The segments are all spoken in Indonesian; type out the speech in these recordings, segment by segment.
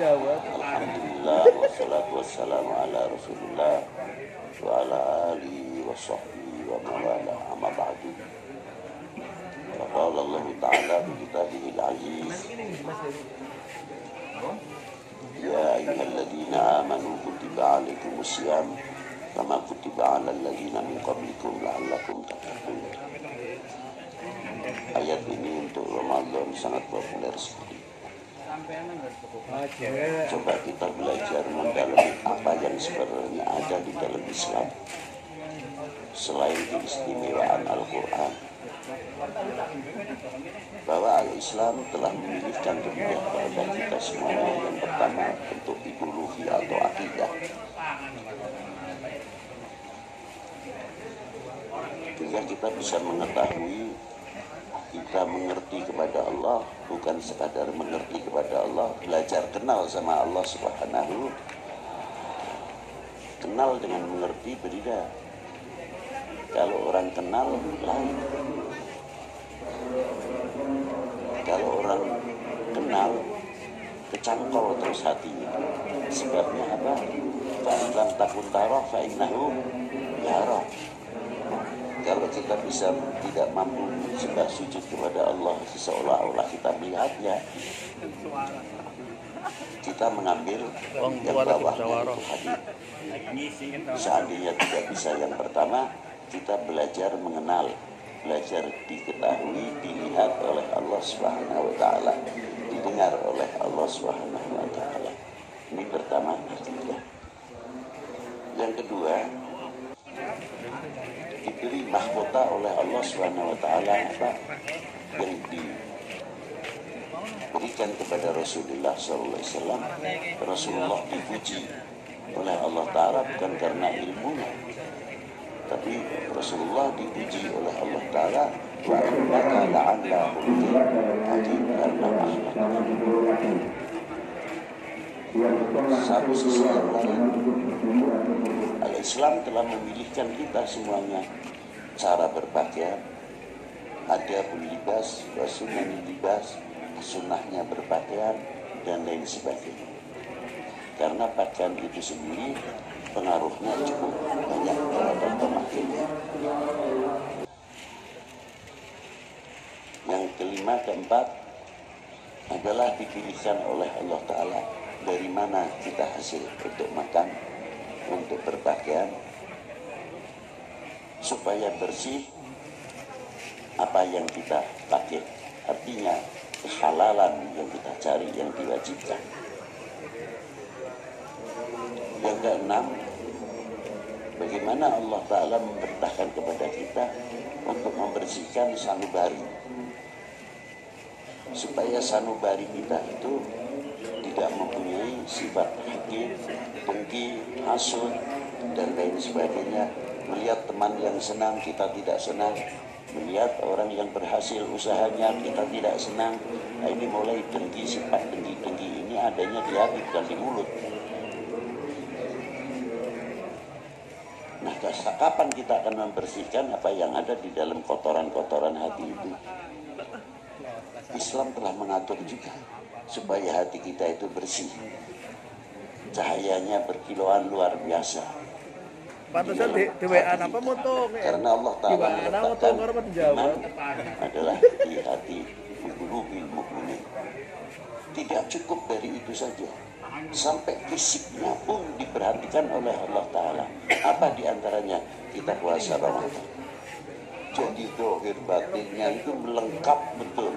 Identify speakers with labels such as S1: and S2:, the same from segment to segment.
S1: Alhamdulillah wassalatu wassalamu ala Rasulillah wa ala alihi wa sahbihi wa mawala amma ba'du. Qala Allah Ta'ala fi kitabihil aziz, ya ayyuhalladzina amanu kutiba alaikumus syiyam kama kutiba alal ladzina min qablikum la'allakum tattaqun. Ayat ini untuk Ramadan sangat populer sekali. Coba kita belajar mendalami apa yang sebenarnya ada di dalam Islam selain keistimewaan Al-Quran, bahwa Al-Islam telah memilihkan kepada kita semuanya. Yang pertama bentuk ideologi atau akidah, sehingga kita bisa mengetahui, kita mengerti kepada Allah, bukan sekadar mengerti kepada Allah, belajar kenal sama Allah Subhanahu. Kenal dengan mengerti berbeda. Kalau orang kenal lain. Kalau orang kenal kecangkol terus hatinya. Sebabnya apa? Fa'in takun tarah fa'innahu yarah. Kalau kita bisa tidak mampu sembah sujud kepada Allah seolah-olah kita melihatnya, kita mengambil yang bawahnya itu hadir. Seandainya tidak bisa yang pertama, kita belajar mengenal, belajar diketahui, dilihat oleh Allah Subhanahu wa Ta'ala, didengar oleh Allah Subhanahu wa Ta'ala. Ini pertama akidah. Yang kedua, diberi mahkota oleh Allah Subhanahu wa Ta'ala apa yang diberikan kepada Rasulullah SAW. Rasulullah dipuji oleh Allah Ta'ala bukan karena ilmunya, tapi Rasulullah dipuji oleh Allah Ta'ala wa innaka la'ala khuluqin adzim, karena akhlaknya. Satu sisi yang lain, Al-Islam telah memilihkan kita semuanya cara berpakaian. Ada libas, sunnah libas, sunnahnya berpakaian dan lain sebagainya. Karena pakaian itu sendiri pengaruhnya cukup banyak terhadap pemakainya. Yang kelima, keempat adalah dipilihkan oleh Allah Ta'ala dari mana kita hasil untuk makan, untuk berpakaian, supaya bersih apa yang kita pakai. Artinya kehalalan yang kita cari, yang diwajibkan. Yang keenam, bagaimana Allah Ta'ala memerintahkan kepada kita untuk membersihkan sanubari, supaya sanubari kita itu tidak mempunyai sifat hakim, dengki, hasud, dan lain sebagainya. Melihat teman yang senang, kita tidak senang. Melihat orang yang berhasil usahanya, kita tidak senang. Nah, ini mulai dengki, sifat dengki-dengki ini adanya di hati, bukan di mulut. Nah, kapan kita akan membersihkan apa yang ada di dalam kotoran-kotoran hati itu? Islam telah mengatur juga supaya hati kita itu bersih, cahayanya berkilauan luar biasa.
S2: Pantesan di WA apa moto?
S1: Karena Allah Ta'ala meletakkan iman adalah di hati qulubil mukminin. Tidak cukup dari itu saja, sampai fisiknya pun diperhatikan oleh Allah Ta'ala. Apa diantaranya? Kita puasa Ramadan. Jadi zahir batinnya itu melengkap betul.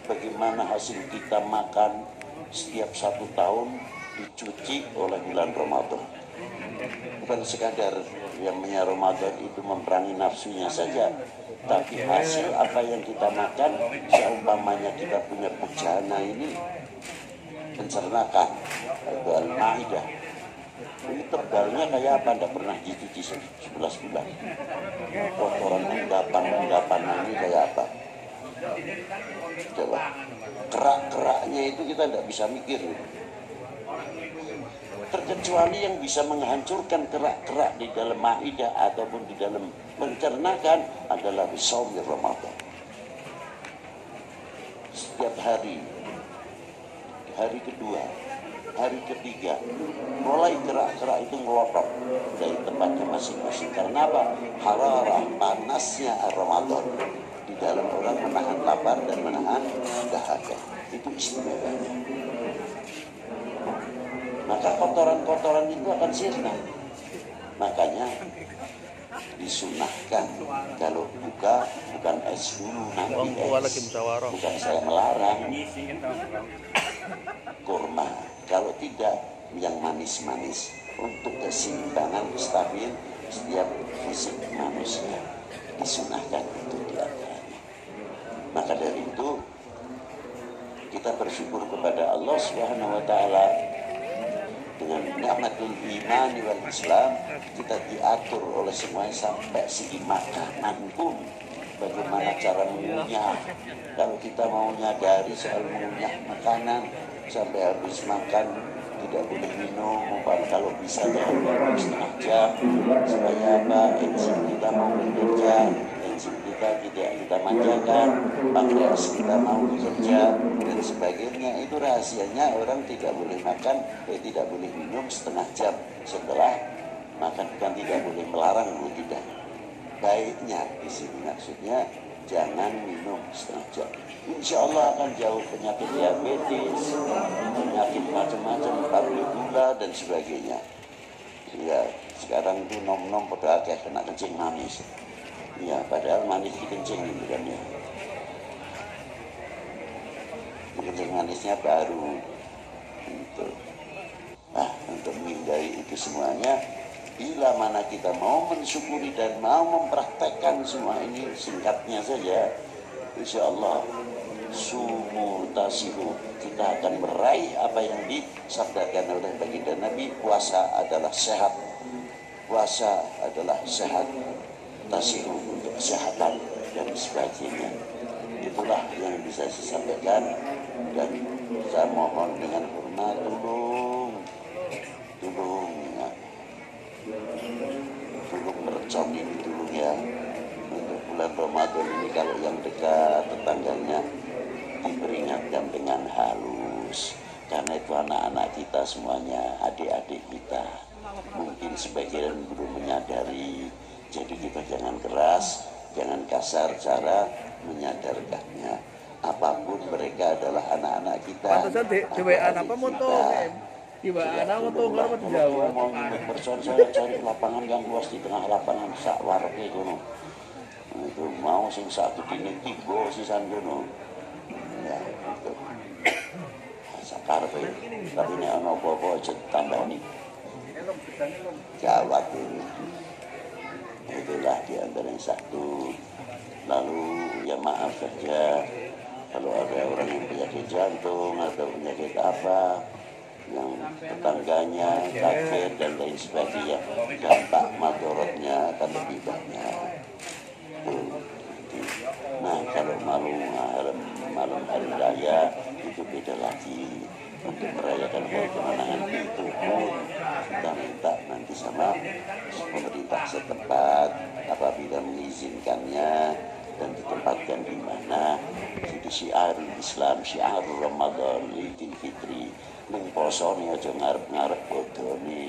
S1: Bagaimana hasil kita makan setiap 1 tahun dicuci oleh bulan Ramadan. Bukan sekadar yang namanya Ramadan itu memerangi nafsunya saja, tapi hasil apa yang kita makan, seumpamanya kita punya bejana ini, pencernaan, itu Al-Ma'idah. Ini tebalnya kayak apa? Tidak pernah dicuci 11 bulan. Kotoran endapan ini kayak apa? Coba. Kerak-keraknya itu kita tidak bisa mikir. Terkecuali yang bisa menghancurkan kerak-kerak di dalam Ma'idah ataupun di dalam mencernakan adalah shaum Ramadan. Setiap hari, hari kedua hari ketiga mulai gerak-gerak itu ngelotok dari tempatnya masing-masing. Karena apa? Hararah, panasnya Ramadan di dalam orang menahan lapar dan menahan dahaga. Itu istimewanya. Maka kotoran-kotoran itu akan sirna. Makanya disunahkan kalau buka bukan es dulu nanti es. Bukan saya melarang kurma, kalau tidak yang manis-manis untuk keseimbangan stabil setiap fisik manusia disunahkan itu diantaranya. Maka dari itu kita bersyukur kepada Allah Subhanahu wa taala dengan nikmatul iman wal Islam, kita diatur oleh semuanya sampai segi makanan pun bagaimana cara mengunyah. Kalau kita mau nyadari soal mengunyah makanan sampai habis makan tidak boleh minum, kalau bisa dalam setengah jam supaya apa? Enzim kita mau bekerja, enzim kita tidak kita manjakan, pankreas kita mau bekerja dan sebagainya. Itu rahasianya orang tidak boleh makan, tidak boleh minum setengah jam setelah makan. Bukan tidak boleh melarang, tidak. Baiknya di sini maksudnya jangan minum setengah jam. Insya Allah akan jauh penyakit diabetes, penyakit macam-macam, pabrik gula dan sebagainya. Ya sekarang itu nom-nom pada kayak kena kencing manis. Ya padahal manis dikencing gitu kan ya. Kencing manisnya baru. Gitu. Nah untuk menghindari itu semuanya, bila mana kita mau mensyukuri dan mau mempraktekkan semua ini, singkatnya saja, insya Allah sumu tasihu, kita akan meraih apa yang disabdakan oleh baginda Nabi. Puasa adalah sehat, puasa adalah sehat, tasihu untuk kesehatan dan sebagainya. Itulah yang bisa saya sampaikan, dan saya mohon dengan hormat tolong ya. Tolong mercon ini dulu ya, untuk bulan Ramadan ini. Kalau yang dekat tetangganya diperingatkan dengan halus, karena itu anak-anak kita semuanya, adik-adik kita. Mungkin sebagian belum menyadari, jadi kita jangan keras, jangan kasar cara menyadarkannya. Apapun mereka adalah anak-anak kita.
S2: Pantesan di WA apa moto? Di WA moto kalau di Jawa.
S1: Mau berson saya cari lapangan yang luas di tengah lapangan sak warek itu. Itu mau sing satu dini tiga sisan gono. Ya, itu. Sakar tapi ini ono apa-apa aja tambah nih. Gawat ini. Itulah di antara yang satu. Lalu ya maaf saja kalau ada orang yang penyakit jantung atau penyakit apa yang tetangganya kaget dan lain sebagainya, dampak madorotnya akan lebih banyak. Nah kalau malam hari raya itu beda lagi. Untuk merayakan hari kemenangan itu pun kita minta nanti sama pemerintah setempat apabila mengizinkannya dan ditempatkan di mana. Itu syiar Islam, syiar Ramadan, Idul Fitri. Ning posone aja ngarep-ngarep bodone.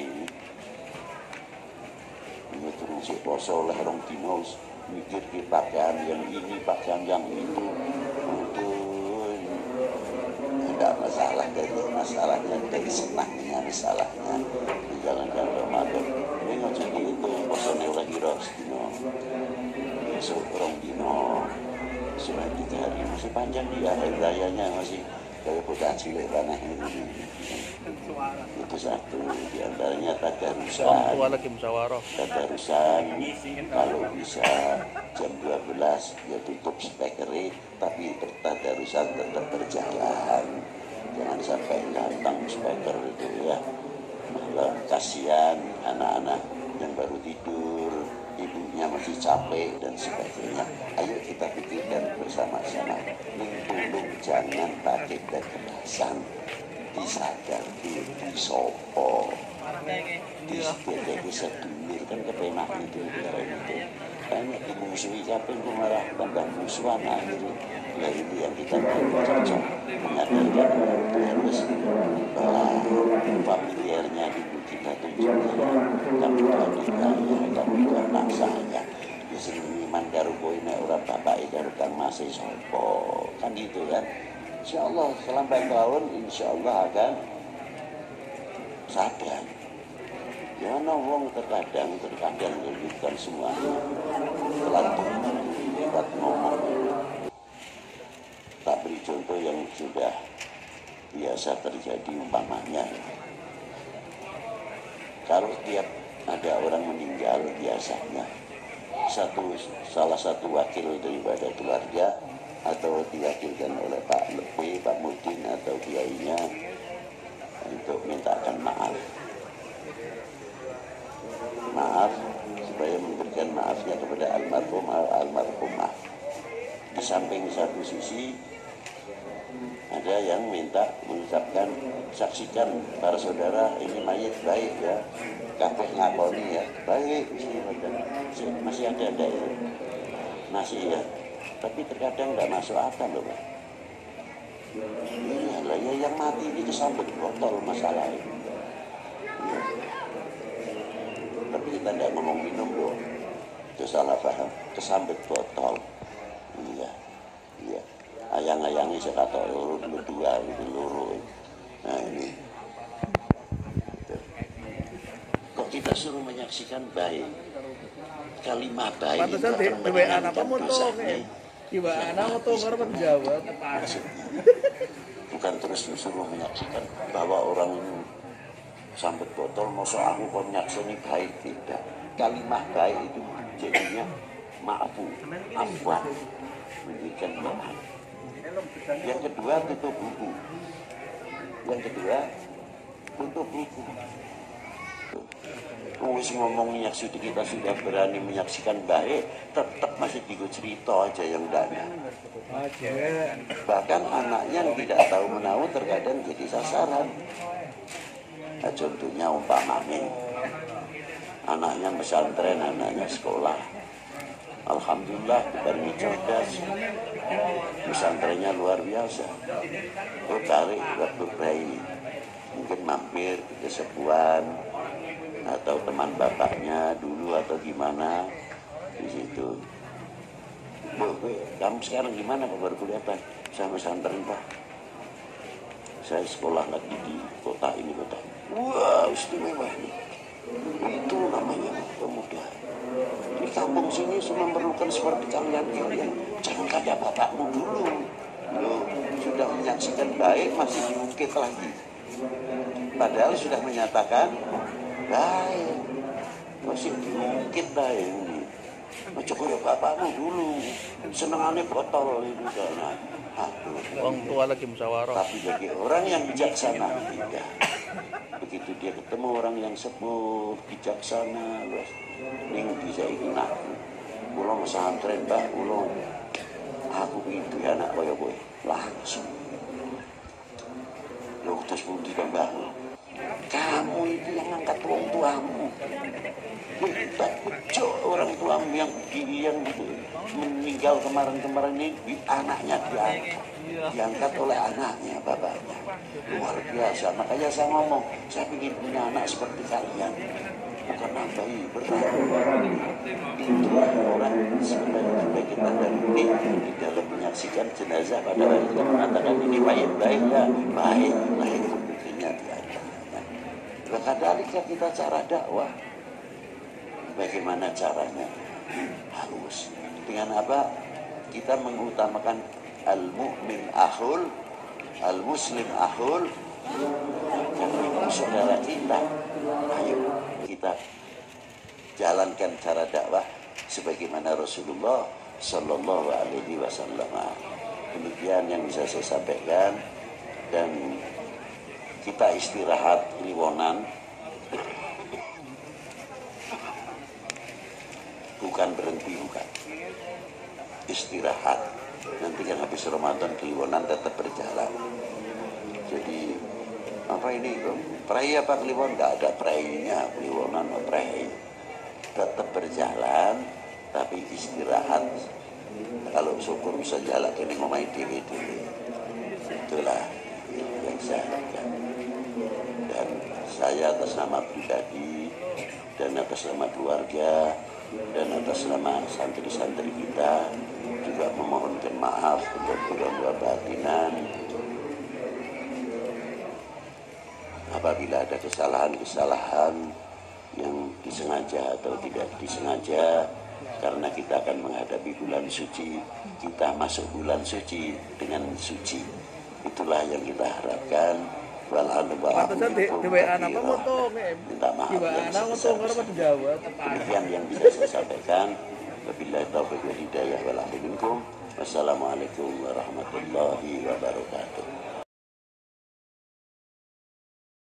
S1: Ini terus poso oleh rong dino mikir ke pakaian yang ini, pakaian yang itu. Tidak masalah, dari masalahnya, dari senangnya masalahnya menjalankan Ramadan. Ini ngajak itu posone ora kira sedino. Besok rong dino. Sudah 3 hari masih panjang dia, hari rayanya masih kayak bocah cilik tanah ini. Itu satu, diantaranya tadarusan. Tadarusan kalau bisa jam 12 ya tutup speakernya, tapi tadarusan tetap berjalan. Jangan sampai gantang speaker itu ya. Malah kasihan anak-anak yang baru tidur, ibunya masih capek dan sebagainya. Ayo kita pikirkan bersama-sama. Tolong jangan pakai kekerasan. Disadar di sopo di sebagai sedulur kan kepenak itu. banyak dimusuhi siapa itu malah tambah musuhan akhirnya. Ya ini yang kita cocok mengadarkan harus familiarnya itu kita tunjukkan kami itu adik saya, kami itu anak saya. Sing iman karo kowe nek ora bapake karo kang mase sapa. Kan gitu kan. Insyaallah selambat tahun insyaallah akan sadar. Ya wong terkadang bukan semuanya pelantung lewat ngomong. Tak beri contoh yang sudah biasa terjadi umpamanya. Kalau tiap ada orang meninggal biasanya salah satu wakil daripada keluarga atau diwakilkan oleh Pak Lepi, Pak Mudin atau kiainya untuk mintakan maaf supaya memberikan maafnya kepada almarhumah. Di samping satu sisi ada yang minta mengucapkan, saksikan para saudara ini mayit baik ya, kabeh ngakoni ya baik, masih ada ya, masih ya, tapi terkadang nggak masuk akal loh Pak. Iyalah ya, yang mati ini kesambet botol masalah ini ya. Tapi kita tidak ngomong minum loh, itu salah paham, kesambet botol. Iya, iya. Ayang-ayangi saya kata lurut berdua gitu lurut. Nah ini kok kita suruh menyaksikan baik, kalimat baik itu akan menyenangkan dosanya.
S2: Iba anak moto karena jawab.
S1: Bukan terus suruh menyaksikan bahwa orang ini sambet botol, masa aku kok nyaksini baik, tidak. Kalimat baik itu jadinya afwan, memberikan maaf. Yang kedua tutup buku. Wis ngomong menyaksikan, kita sudah berani menyaksikan baik, tetap masih digo cerita aja yang dana. Bahkan anaknya yang tidak tahu menahu terkadang jadi sasaran. Nah, contohnya umpamanya anaknya pesantren, anaknya sekolah. Alhamdulillah baru cerdas, pesantrennya luar biasa. Tarik waktu bayi, mungkin mampir ke sepuan atau teman bapaknya dulu atau gimana di situ. Kamu sekarang gimana Pak, baru kuliah Pak? Saya pesantren Pak. Saya sekolah lagi di kota ini kota. Wah istimewa ini. Itu namanya pemuda. Di kampung sini semua memerlukan seperti kalian. Jangan kayak bapakmu dulu. Loh, sudah menyaksikan baik masih diungkit lagi. Padahal sudah menyatakan baik, masih diungkit baik ini. Macam kayak bapakmu dulu, senengannya botol itu karena.
S2: Orang tua lagi musyawarah.
S1: Tapi bagi orang yang bijaksana tidak. Begitu dia ketemu orang yang sepuh, bijaksana, ning bisa ingin aku. Pulau pesantren Pak, pulau aku itu anak kaya kowe langsung. Loh terus pundi kan Mbah? Kamu itu yang angkat orang tuamu. Tak kecok orang tuamu yang meninggal kemarin-kemarin ini anaknya diangkat oleh anaknya, bapaknya. Luar biasa. Makanya saya ngomong, saya ingin punya anak seperti kalian. Bukan nambahi berat. Itu orang sebenarnya kita dari ini di dalam menyaksikan jenazah pada hari kita mengatakan ini baik-baik ya, baik itu buktinya di antaranya. Kadang-kadang kita cara dakwah, bagaimana caranya? Harus dengan apa? Kita mengutamakan al-mu'min akhul, al-muslim akhul, karena itu saudara kita. Ayo kita jalankan cara dakwah sebagaimana Rasulullah Sallallahu Alaihi Wasallam. Demikian yang bisa saya sampaikan, dan kita istirahat liwonan, bukan berhenti, bukan istirahat. Nanti kan habis Ramadan Kliwonan tetap berjalan. Jadi apa ini prai apa Kliwon? Nggak ada prainya, Kliwonan apa prai, tetap berjalan tapi istirahat. Kalau syukur bisa jalan ini ngomai diri. Itulah yang saya harapkan. Dan saya atas nama pribadi dan atas nama keluarga dan atas nama santri-santri kita juga memohonkan maaf untuk kedua batinan apabila ada kesalahan-kesalahan yang disengaja atau tidak disengaja, karena kita akan menghadapi bulan suci. Kita masuk bulan suci dengan suci. Itulah yang kita harapkan.
S2: Pantesan di WA apa moto
S1: minta maaf yang
S2: sebesar-besarnya.
S1: Demikian yang bisa saya sampaikan. Wabillahi taufiq wal hidayah wal afiq minkum. Wassalamualaikum warahmatullahi wabarakatuh.